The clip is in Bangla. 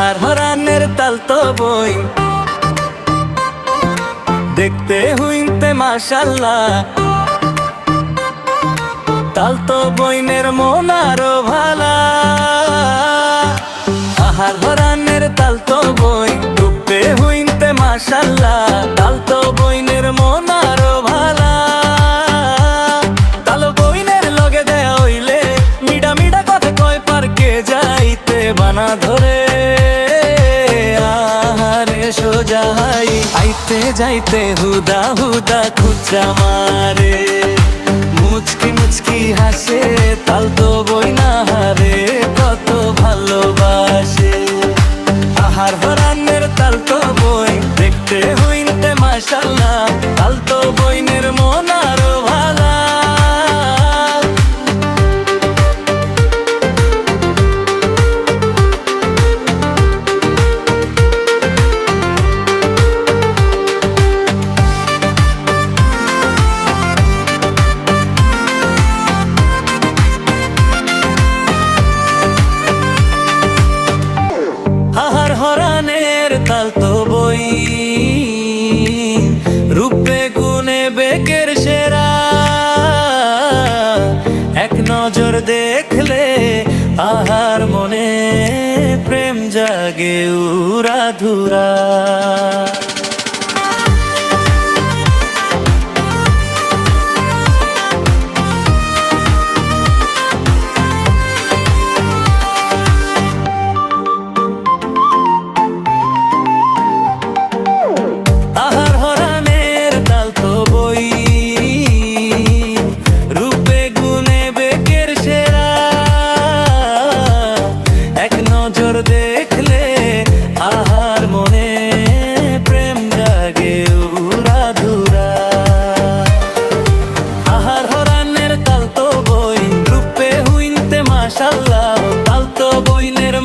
আহার হরানের তাল তো বই দেখতে হইতে মাশাল্লাহ, তাল তো বইনের মন আরো ভালা। আহার হরানের তাল তো বই দেখতে হইতে মাশাল্লাহ, তাল তো বইনের মন আরো ভালা। তাল বইনের লগে দেয়া হইলে মিডা মিডা কথা কয় পার্কে যাইতে বানা ধরে। আহারে সোজাই আইতে যাইতে হুদা হুদা খুচা মারে, মুচকি মুচকি হাসে তাল তো বই না হারে কত ভালোবাসে। আহার হরানের তাল তো বই দেখতে হইতে মাশাল্লাহ, তাল তো বইনের মন আরো ভালা। আহার হরানের তাল তো বই রূপে গুণে বেকের সেরা, এক নজর দেখলে আহার মনে প্রেম জাগে উরা ধুরা। আহার হরানের তাল তো বই রূপে গুণে বেকের সেরা, এক নজর দেখলে আহার মনে প্রেম জাগে উরা ধুরা। আহার হরানের তাল তো বই রূপে হইতে মাশাল্লাহ, তাল তো বইনের